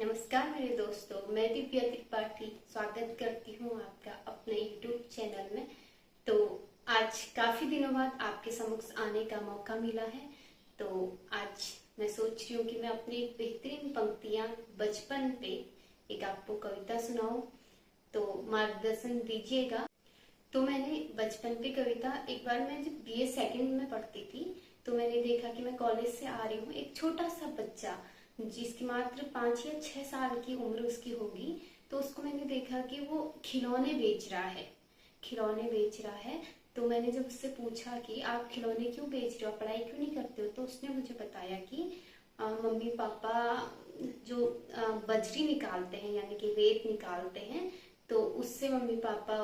नमस्कार मेरे दोस्तों, मैं दिव्या त्रिपाठी स्वागत करती हूँ आपका अपने YouTube चैनल में। तो आज काफी दिनों बाद आपके समक्ष आने का मौका मिला है। तो आज मैं सोच रही हूँ कि मैं अपनी एक बेहतरीन पंक्तियां बचपन पे एक आपको कविता सुनाऊं, तो मार्गदर्शन दीजिएगा। तो मैंने बचपन पे कविता एक बार मैं जब BA सेकंड में पढ़ती थी तो मैंने देखा कि मैं कॉलेज से आ रही हूँ, एक छोटा सा बच्चा जिसकी मात्र 5 या 6 साल की उम्र उसकी होगी, तो उसको मैंने देखा कि वो खिलौने बेच रहा है। तो मैंने जब उससे पूछा कि आप खिलौने क्यों बेच रहे हो, पढ़ाई क्यों नहीं करते हो, तो उसने मुझे बताया कि मम्मी पापा जो बजरी निकालते हैं यानी कि रेत निकालते हैं, तो उससे मम्मी पापा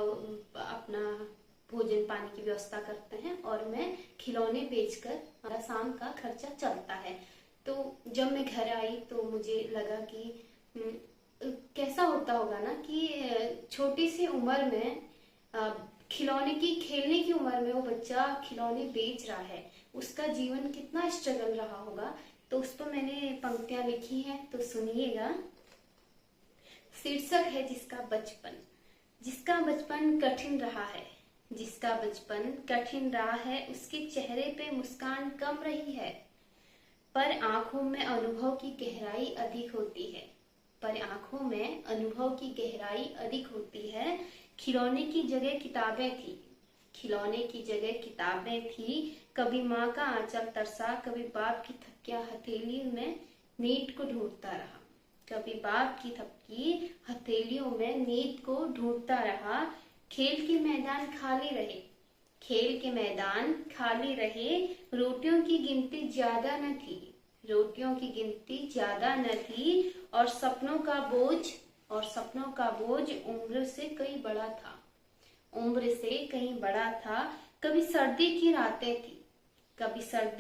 अपना भोजन पानी की व्यवस्था करते हैं और मैं खिलौने बेचकर हमारा शाम का खर्चा चलता है। तो जब मैं घर आई तो मुझे लगा कि कैसा होता होगा ना कि छोटी सी उम्र में खिलौने की खेलने की उम्र में वो बच्चा खिलौने बेच रहा है, उसका जीवन कितना स्ट्रगल रहा होगा। तो उस पर मैंने पंक्तियां लिखी हैं, तो सुनिएगा। शीर्षक है जिसका बचपन कठिन रहा है, जिसका बचपन कठिन रहा है, उसके चेहरे पे मुस्कान कम रही है, पर आंखों में अनुभव की गहराई अधिक होती है। खिलौने की जगह किताबें थी। कभी माँ का आंचल तरसा, कभी बाप की थपकियां हथेलियों में नींद को ढूंढता रहा। खेल के मैदान खाली रहे, रोटियों की गिनती ज्यादा न थी और सपनों का बोझ उम्र से कहीं बड़ा था। कभी सर्दी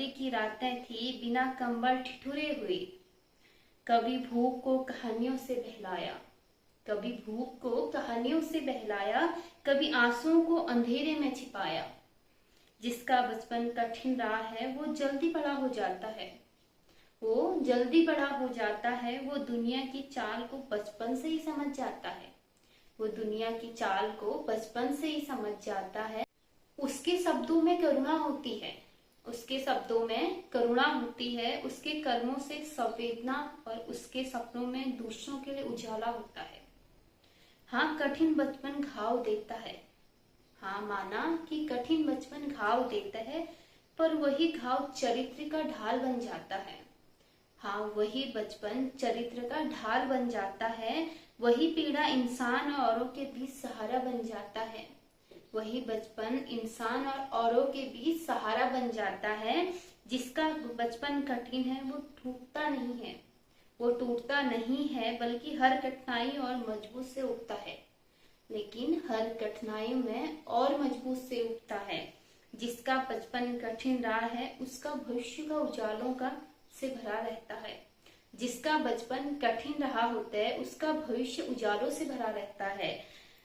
की रातें थी बिना कंबल ठिठुरे हुए, कभी भूख को कहानियों से बहलाया, कभी आंसुओं को अंधेरे में छिपाया। जिसका बचपन कठिन रहा है वो जल्दी बड़ा हो जाता है। वो दुनिया की चाल को बचपन से ही समझ जाता है। उसके शब्दों में करुणा होती है, उसके कर्मों से संवेदना, और उसके सपनों में दूसरों के लिए उजाला होता है। हाँ, कठिन बचपन घाव देता है। हाँ, माना कि कठिन बचपन घाव देता है, पर वही घाव चरित्र का ढाल बन जाता है। हाँ, वही बचपन चरित्र का ढाल बन जाता है। वही पीड़ा इंसान और औरों के बीच सहारा बन जाता है। जिसका बचपन कठिन है वो टूटता नहीं है, बल्कि हर कठिनाई और मजबूत से उगता है। जिसका बचपन कठिन रहा है उसका भविष्य का उजालों का से भरा रहता है।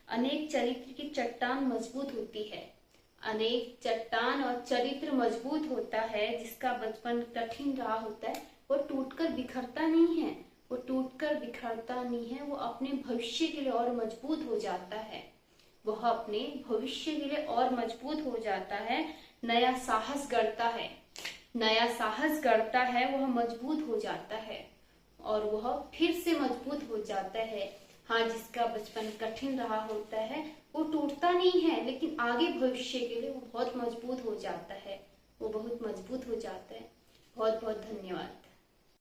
अनेक चट्टान और चरित्र मजबूत होता है। जिसका बचपन कठिन रहा होता है वो टूटकर बिखरता नहीं है, वो अपने भविष्य के लिए और मजबूत हो जाता है। नया साहस गढ़ता है, वह मजबूत हो जाता है और वह फिर से मजबूत हो जाता है। हाँ, जिसका बचपन कठिन रहा होता है वो टूटता नहीं है, लेकिन आगे भविष्य के लिए वो बहुत मजबूत हो जाता है। बहुत बहुत धन्यवाद।